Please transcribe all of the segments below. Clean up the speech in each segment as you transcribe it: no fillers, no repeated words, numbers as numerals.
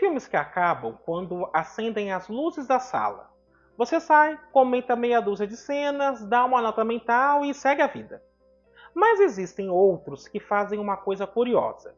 filmes que acabam quando acendem as luzes da sala. Você sai, comenta meia dúzia de cenas, dá uma nota mental e segue a vida. Mas existem outros que fazem uma coisa curiosa.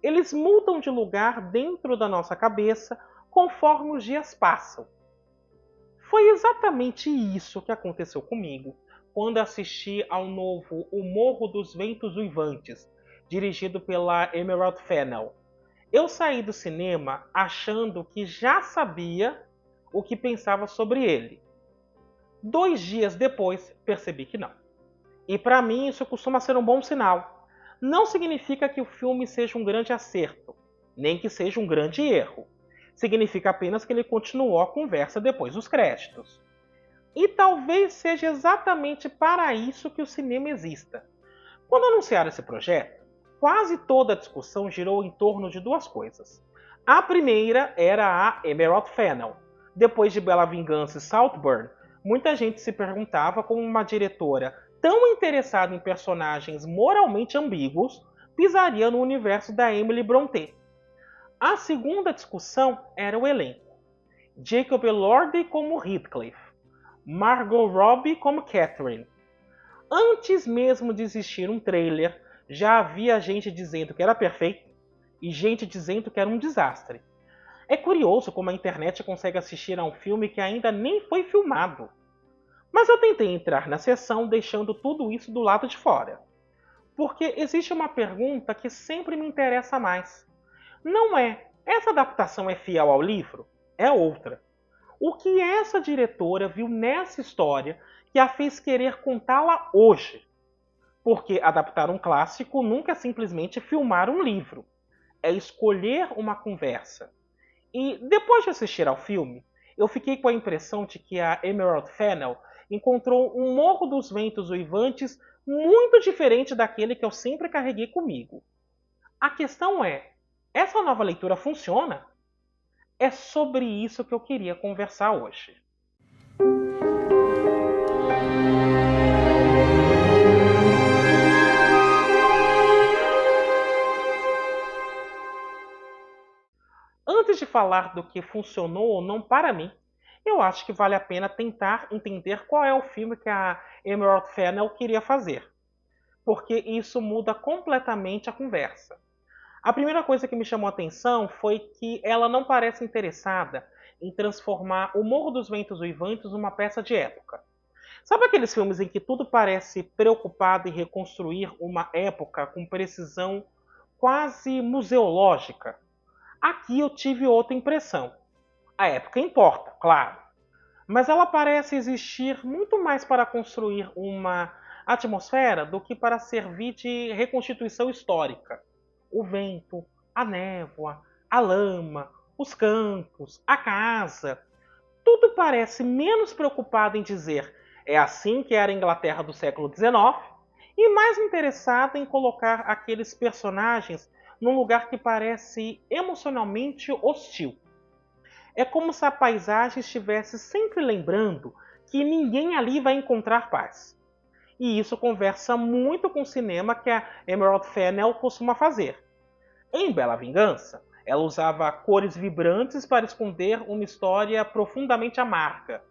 Eles mudam de lugar dentro da nossa cabeça conforme os dias passam. Foi exatamente isso que aconteceu comigo quando assisti ao novo O Morro dos Ventos Uivantes, dirigido pela Emerald Fennell. Eu saí do cinema achando que já sabia o que pensava sobre ele. 2 dias depois, percebi que não. E para mim isso costuma ser um bom sinal. Não significa que o filme seja um grande acerto, nem que seja um grande erro. Significa apenas que ele continuou a conversa depois dos créditos. E talvez seja exatamente para isso que o cinema exista. Quando anunciaram esse projeto, quase toda a discussão girou em torno de duas coisas. A primeira era a Emerald Fennell. Depois de Bela Vingança e Saltburn, muita gente se perguntava como uma diretora tão interessada em personagens moralmente ambíguos pisaria no universo da Emily Brontë. A segunda discussão era o elenco. Jacob Elordi como Heathcliff, Margot Robbie como Catherine. Antes mesmo de existir um trailer, já havia gente dizendo que era perfeito e gente dizendo que era um desastre. É curioso como a internet consegue assistir a um filme que ainda nem foi filmado. Mas eu tentei entrar na sessão deixando tudo isso do lado de fora. Porque existe uma pergunta que sempre me interessa mais. Não é, essa adaptação é fiel ao livro? É outra. O que essa diretora viu nessa história que a fez querer contá-la hoje? Porque adaptar um clássico nunca é simplesmente filmar um livro. É escolher uma conversa. E depois de assistir ao filme, eu fiquei com a impressão de que a Emerald Fennell encontrou um Morro dos Ventos Uivantes muito diferente daquele que eu sempre carreguei comigo. A questão é, essa nova leitura funciona? É sobre isso que eu queria conversar hoje. Antes de falar do que funcionou ou não para mim, eu acho que vale a pena tentar entender qual é o filme que a Emerald Fennell queria fazer, porque isso muda completamente a conversa. A primeira coisa que me chamou a atenção foi que ela não parece interessada em transformar O Morro dos Ventos Uivantes numa peça de época. Sabe aqueles filmes em que tudo parece preocupado em reconstruir uma época com precisão quase museológica? Aqui eu tive outra impressão. A época importa, claro, mas ela parece existir muito mais para construir uma atmosfera do que para servir de reconstituição histórica. O vento, a névoa, a lama, os campos, a casa, tudo parece menos preocupado em dizer é assim que era a Inglaterra do século XIX e mais interessado em colocar aqueles personagens num lugar que parece emocionalmente hostil. É como se a paisagem estivesse sempre lembrando que ninguém ali vai encontrar paz. E isso conversa muito com o cinema que a Emerald Fennell costuma fazer. Em Bela Vingança, ela usava cores vibrantes para esconder uma história profundamente amarga.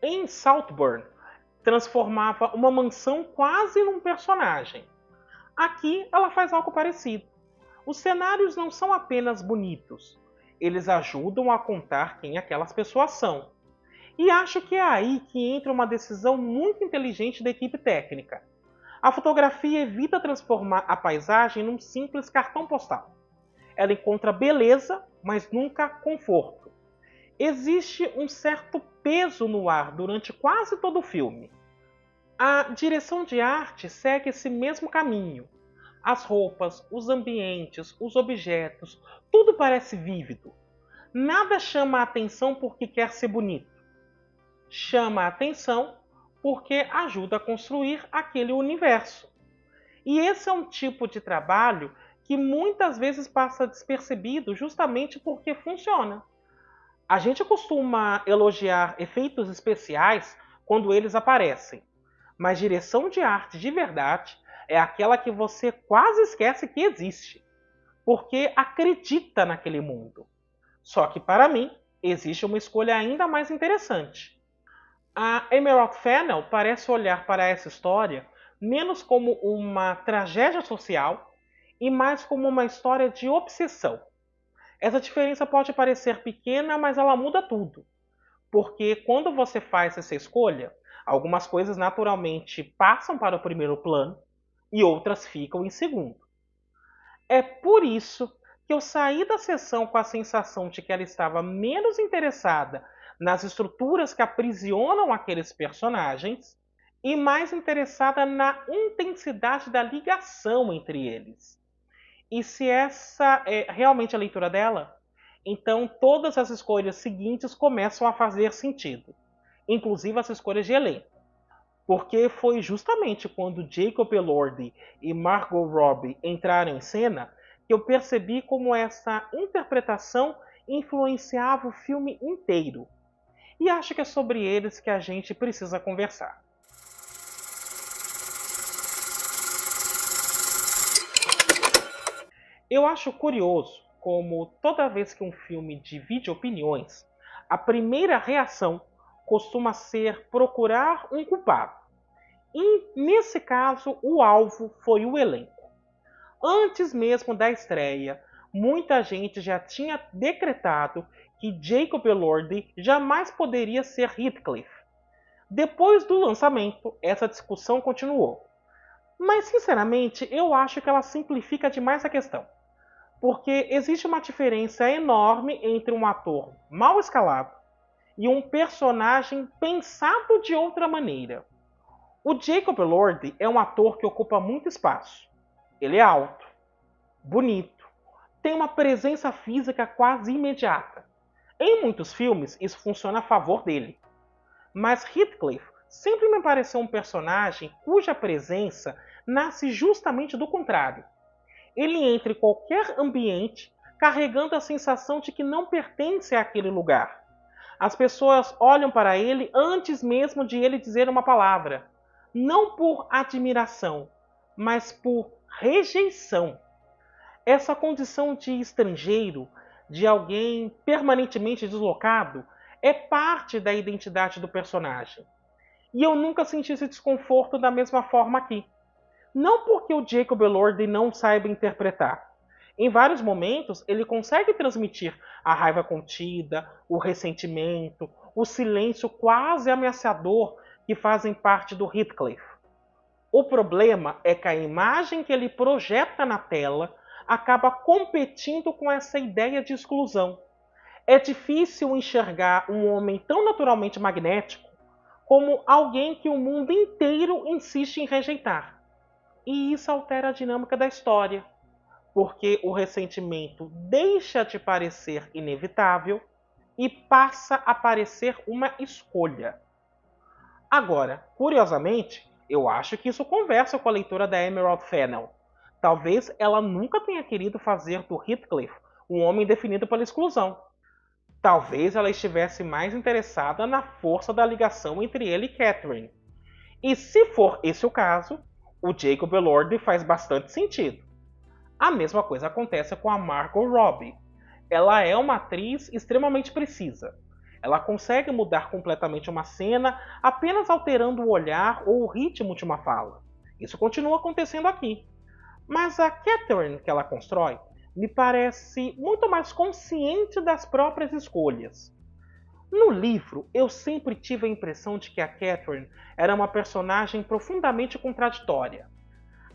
Em Saltburn, transformava uma mansão quase num personagem. Aqui ela faz algo parecido. Os cenários não são apenas bonitos, eles ajudam a contar quem aquelas pessoas são. E acho que é aí que entra uma decisão muito inteligente da equipe técnica. A fotografia evita transformar a paisagem num simples cartão postal. Ela encontra beleza, mas nunca conforto. Existe um certo peso no ar durante quase todo o filme. A direção de arte segue esse mesmo caminho. As roupas, os ambientes, os objetos, tudo parece vívido. Nada chama a atenção porque quer ser bonito. Chama a atenção porque ajuda a construir aquele universo. E esse é um tipo de trabalho que muitas vezes passa despercebido justamente porque funciona. A gente costuma elogiar efeitos especiais quando eles aparecem, mas direção de arte de verdade é aquela que você quase esquece que existe, porque acredita naquele mundo. Só que para mim, existe uma escolha ainda mais interessante. A Emerald Fennell parece olhar para essa história menos como uma tragédia social e mais como uma história de obsessão. Essa diferença pode parecer pequena, mas ela muda tudo. Porque quando você faz essa escolha, algumas coisas naturalmente passam para o primeiro plano e outras ficam em segundo. É por isso que eu saí da sessão com a sensação de que ela estava menos interessada nas estruturas que aprisionam aqueles personagens e mais interessada na intensidade da ligação entre eles. E se essa é realmente a leitura dela, então todas as escolhas seguintes começam a fazer sentido, inclusive as escolhas de elenco. Porque foi justamente quando Jacob Elordi e Margot Robbie entraram em cena que eu percebi como essa interpretação influenciava o filme inteiro. E acho que é sobre eles que a gente precisa conversar. Eu acho curioso como toda vez que um filme divide opiniões, a primeira reação costuma ser procurar um culpado. E nesse caso, o alvo foi o elenco. Antes mesmo da estreia, muita gente já tinha decretado que Jacob Elordi jamais poderia ser Heathcliff. Depois do lançamento, essa discussão continuou. Mas, sinceramente, eu acho que ela simplifica demais a questão. Porque existe uma diferença enorme entre um ator mal escalado e um personagem pensado de outra maneira. O Jacob Elordi é um ator que ocupa muito espaço. Ele é alto, bonito, tem uma presença física quase imediata. Em muitos filmes, isso funciona a favor dele. Mas Heathcliff sempre me pareceu um personagem cuja presença nasce justamente do contrário. Ele entra em qualquer ambiente carregando a sensação de que não pertence àquele lugar. As pessoas olham para ele antes mesmo de ele dizer uma palavra. Não por admiração, mas por rejeição. Essa condição de estrangeiro, de alguém permanentemente deslocado, é parte da identidade do personagem. E eu nunca senti esse desconforto da mesma forma aqui. Não porque o Jacob Elordi não saiba interpretar. Em vários momentos, ele consegue transmitir a raiva contida, o ressentimento, o silêncio quase ameaçador que fazem parte do Heathcliff. O problema é que a imagem que ele projeta na tela acaba competindo com essa ideia de exclusão. É difícil enxergar um homem tão naturalmente magnético como alguém que o mundo inteiro insiste em rejeitar. E isso altera a dinâmica da história, porque o ressentimento deixa de parecer inevitável e passa a parecer uma escolha. Agora, curiosamente, eu acho que isso conversa com a leitura da Emerald Fennell. Talvez ela nunca tenha querido fazer do Heathcliff um homem definido pela exclusão. Talvez ela estivesse mais interessada na força da ligação entre ele e Catherine. E se for esse o caso, o Jacob Elordi faz bastante sentido. A mesma coisa acontece com a Margot Robbie. Ela é uma atriz extremamente precisa. Ela consegue mudar completamente uma cena apenas alterando o olhar ou o ritmo de uma fala. Isso continua acontecendo aqui. Mas a Catherine que ela constrói me parece muito mais consciente das próprias escolhas. No livro, eu sempre tive a impressão de que a Catherine era uma personagem profundamente contraditória.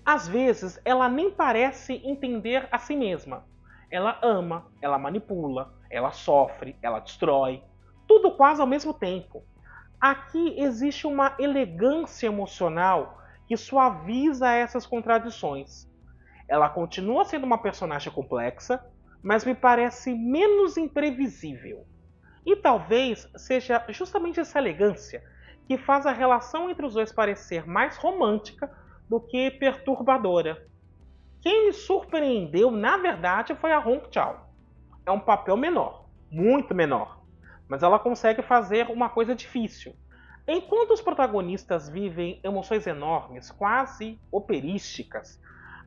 Às vezes, ela nem parece entender a si mesma. Ela ama, ela manipula, ela sofre, ela destrói. Tudo quase ao mesmo tempo. Aqui existe uma elegância emocional que suaviza essas contradições. Ela continua sendo uma personagem complexa, mas me parece menos imprevisível. E talvez seja justamente essa elegância que faz a relação entre os dois parecer mais romântica do que perturbadora. Quem me surpreendeu, na verdade, foi a Hong Chau. É um papel menor, muito menor, mas ela consegue fazer uma coisa difícil. Enquanto os protagonistas vivem emoções enormes, quase operísticas,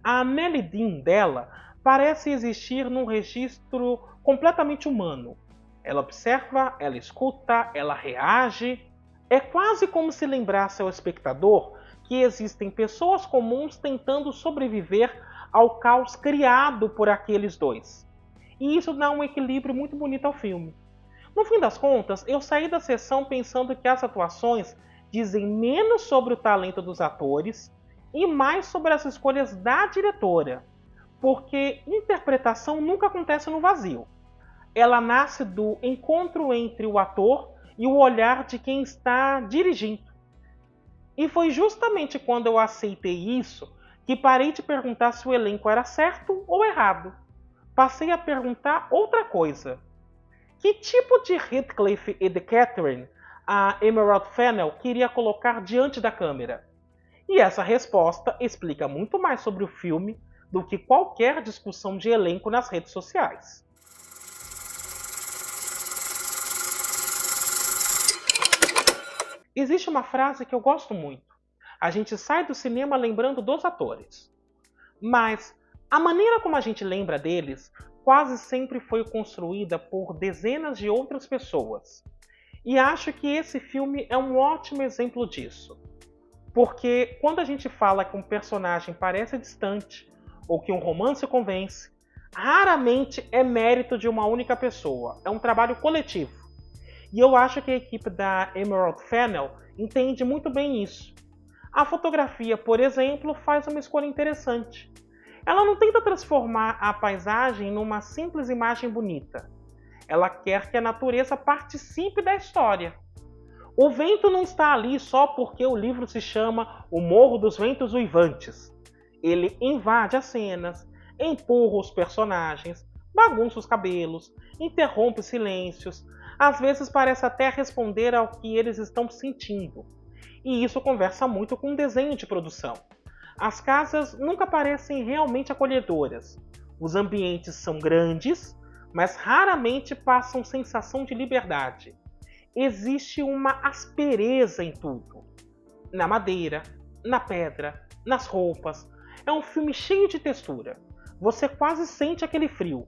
a Nelly Dean dela parece existir num registro completamente humano. Ela observa, ela escuta, ela reage. É quase como se lembrasse ao espectador que existem pessoas comuns tentando sobreviver ao caos criado por aqueles dois. E isso dá um equilíbrio muito bonito ao filme. No fim das contas, eu saí da sessão pensando que as atuações dizem menos sobre o talento dos atores e mais sobre as escolhas da diretora, porque interpretação nunca acontece no vazio. Ela nasce do encontro entre o ator e o olhar de quem está dirigindo. E foi justamente quando eu aceitei isso que parei de perguntar se o elenco era certo ou errado. Passei a perguntar outra coisa. Que tipo de Heathcliff e de Catherine a Emerald Fennell queria colocar diante da câmera? E essa resposta explica muito mais sobre o filme do que qualquer discussão de elenco nas redes sociais. Existe uma frase que eu gosto muito. A gente sai do cinema lembrando dos atores. Mas a maneira como a gente lembra deles quase sempre foi construída por dezenas de outras pessoas. E acho que esse filme é um ótimo exemplo disso. Porque quando a gente fala que um personagem parece distante ou que um romance convence, raramente é mérito de uma única pessoa. É um trabalho coletivo. E eu acho que a equipe da Emerald Fennell entende muito bem isso. A fotografia, por exemplo, faz uma escolha interessante. Ela não tenta transformar a paisagem numa simples imagem bonita. Ela quer que a natureza participe da história. O vento não está ali só porque o livro se chama O Morro dos Ventos Uivantes. Ele invade as cenas, empurra os personagens, bagunça os cabelos, interrompe silêncios, às vezes parece até responder ao que eles estão sentindo. E isso conversa muito com o desenho de produção. As casas nunca parecem realmente acolhedoras. Os ambientes são grandes, mas raramente passam sensação de liberdade. Existe uma aspereza em tudo. Na madeira, na pedra, nas roupas. É um filme cheio de textura. Você quase sente aquele frio.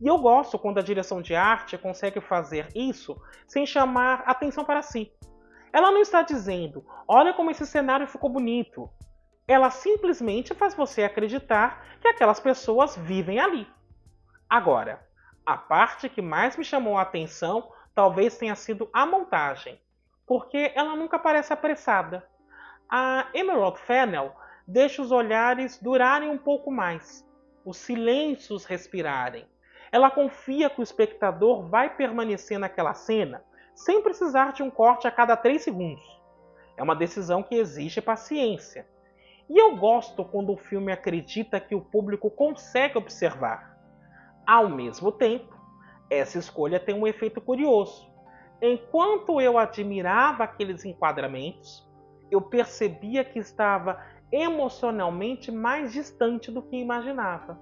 E eu gosto quando a direção de arte consegue fazer isso sem chamar atenção para si. Ela não está dizendo, olha como esse cenário ficou bonito. Ela simplesmente faz você acreditar que aquelas pessoas vivem ali. Agora, a parte que mais me chamou a atenção talvez tenha sido a montagem, porque ela nunca parece apressada. A Emerald Fennell deixa os olhares durarem um pouco mais, os silêncios respirarem. Ela confia que o espectador vai permanecer naquela cena sem precisar de um corte a cada 3 segundos. É uma decisão que exige paciência. E eu gosto quando o filme acredita que o público consegue observar. Ao mesmo tempo, essa escolha tem um efeito curioso. Enquanto eu admirava aqueles enquadramentos, eu percebia que estava emocionalmente mais distante do que imaginava.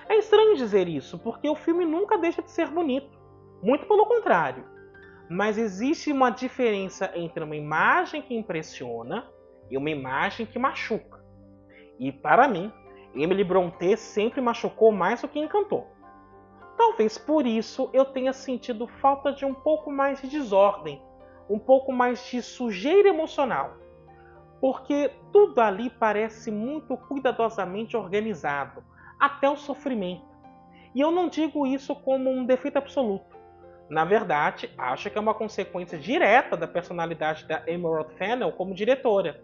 É estranho dizer isso, porque o filme nunca deixa de ser bonito. Muito pelo contrário. Mas existe uma diferença entre uma imagem que impressiona e uma imagem que machuca. E para mim, Emily Brontë sempre machucou mais do que encantou. Talvez por isso eu tenha sentido falta de um pouco mais de desordem, um pouco mais de sujeira emocional. Porque tudo ali parece muito cuidadosamente organizado, até o sofrimento. E eu não digo isso como um defeito absoluto. Na verdade, acho que é uma consequência direta da personalidade da Emerald Fennell como diretora.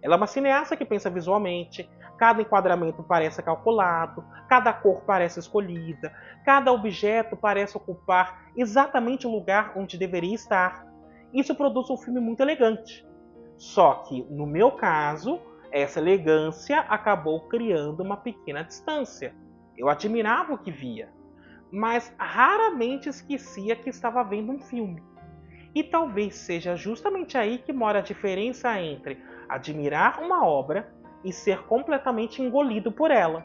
Ela é uma cineasta que pensa visualmente, cada enquadramento parece calculado, cada cor parece escolhida, cada objeto parece ocupar exatamente o lugar onde deveria estar. Isso produz um filme muito elegante. Só que, no meu caso, essa elegância acabou criando uma pequena distância. Eu admirava o que via, mas raramente esquecia que estava vendo um filme. E talvez seja justamente aí que mora a diferença entre admirar uma obra e ser completamente engolido por ela.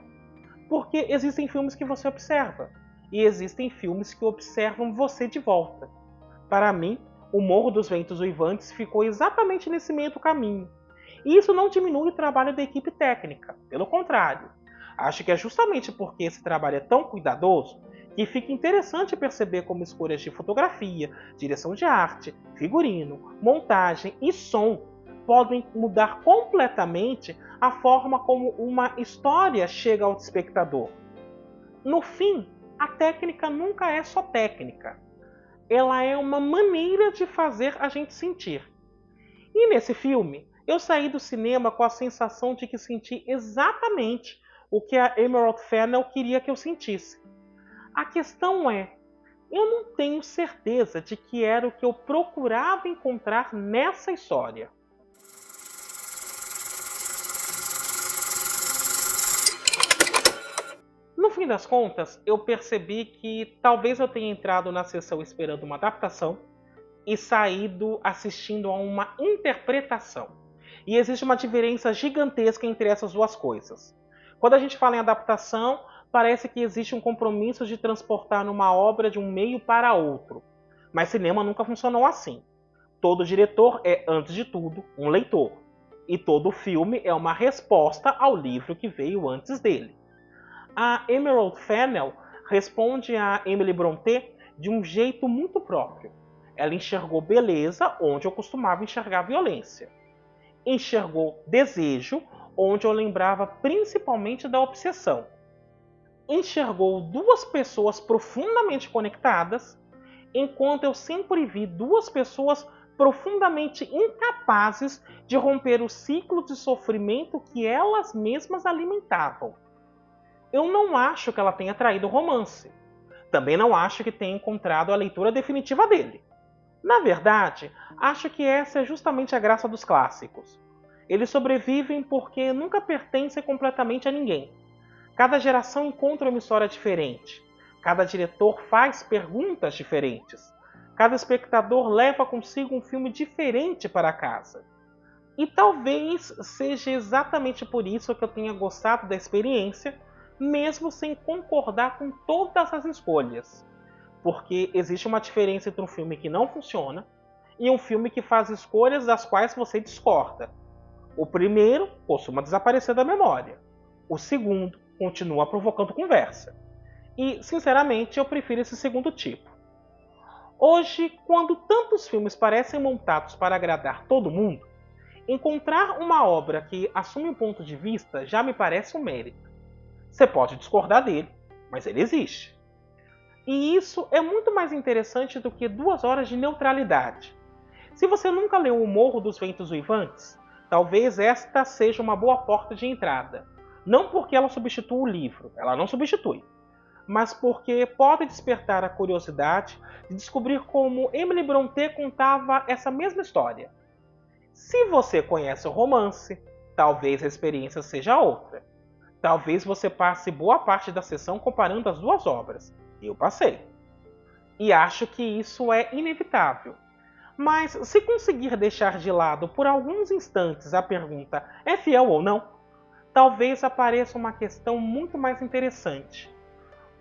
Porque existem filmes que você observa, e existem filmes que observam você de volta. Para mim, O Morro dos Ventos Uivantes ficou exatamente nesse meio do caminho. E isso não diminui o trabalho da equipe técnica, pelo contrário. Acho que é justamente porque esse trabalho é tão cuidadoso que fica interessante perceber como escolhas de fotografia, direção de arte, figurino, montagem e som podem mudar completamente a forma como uma história chega ao espectador. No fim, a técnica nunca é só técnica. Ela é uma maneira de fazer a gente sentir. E nesse filme, eu saí do cinema com a sensação de que senti exatamente o que a Emerald Fennell queria que eu sentisse. A questão é, eu não tenho certeza de que era o que eu procurava encontrar nessa história. No fim das contas, eu percebi que talvez eu tenha entrado na sessão esperando uma adaptação e saído assistindo a uma interpretação. E existe uma diferença gigantesca entre essas duas coisas. Quando a gente fala em adaptação, parece que existe um compromisso de transportar uma obra de um meio para outro. Mas cinema nunca funcionou assim. Todo diretor é, antes de tudo, um leitor. E todo filme é uma resposta ao livro que veio antes dele. A Emerald Fennell responde a Emily Brontë de um jeito muito próprio. Ela enxergou beleza onde eu costumava enxergar violência. Enxergou desejo onde eu lembrava principalmente da obsessão. Enxergou duas pessoas profundamente conectadas, enquanto eu sempre vi duas pessoas profundamente incapazes de romper o ciclo de sofrimento que elas mesmas alimentavam. Eu não acho que ela tenha traído o romance. Também não acho que tenha encontrado a leitura definitiva dele. Na verdade, acho que essa é justamente a graça dos clássicos. Eles sobrevivem porque nunca pertencem completamente a ninguém. Cada geração encontra uma história diferente. Cada diretor faz perguntas diferentes. Cada espectador leva consigo um filme diferente para casa. E talvez seja exatamente por isso que eu tenha gostado da experiência, mesmo sem concordar com todas as escolhas. Porque existe uma diferença entre um filme que não funciona e um filme que faz escolhas das quais você discorda. O primeiro costuma desaparecer da memória. O segundo continua provocando conversa. E, sinceramente, eu prefiro esse segundo tipo. Hoje, quando tantos filmes parecem montados para agradar todo mundo, encontrar uma obra que assume um ponto de vista já me parece um mérito. Você pode discordar dele, mas ele existe. E isso é muito mais interessante do que 2 horas de neutralidade. Se você nunca leu O Morro dos Ventos Uivantes, talvez esta seja uma boa porta de entrada. Não porque ela substitua o livro, ela não substitui, mas porque pode despertar a curiosidade de descobrir como Emily Brontë contava essa mesma história. Se você conhece o romance, talvez a experiência seja outra. Talvez você passe boa parte da sessão comparando as duas obras. Eu passei. E acho que isso é inevitável. Mas se conseguir deixar de lado por alguns instantes a pergunta é fiel ou não, talvez apareça uma questão muito mais interessante.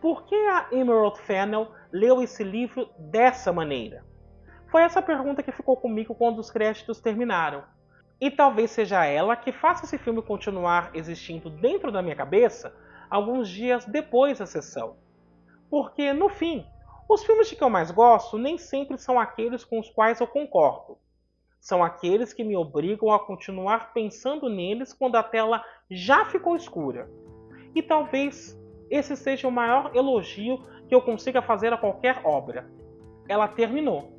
Por que a Emerald Fennell leu esse livro dessa maneira? Foi essa pergunta que ficou comigo quando os créditos terminaram. E talvez seja ela que faça esse filme continuar existindo dentro da minha cabeça alguns dias depois da sessão. Porque, no fim, os filmes de que eu mais gosto nem sempre são aqueles com os quais eu concordo. São aqueles que me obrigam a continuar pensando neles quando a tela já ficou escura. E talvez esse seja o maior elogio que eu consiga fazer a qualquer obra. Ela terminou,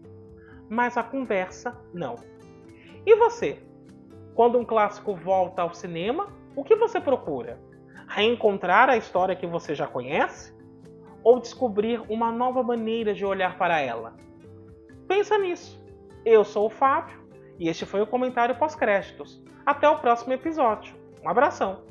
mas a conversa não. E você? Quando um clássico volta ao cinema, o que você procura? Reencontrar a história que você já conhece? Ou descobrir uma nova maneira de olhar para ela? Pensa nisso. Eu sou o Fábio e este foi o comentário pós-créditos. Até o próximo episódio. Um abração!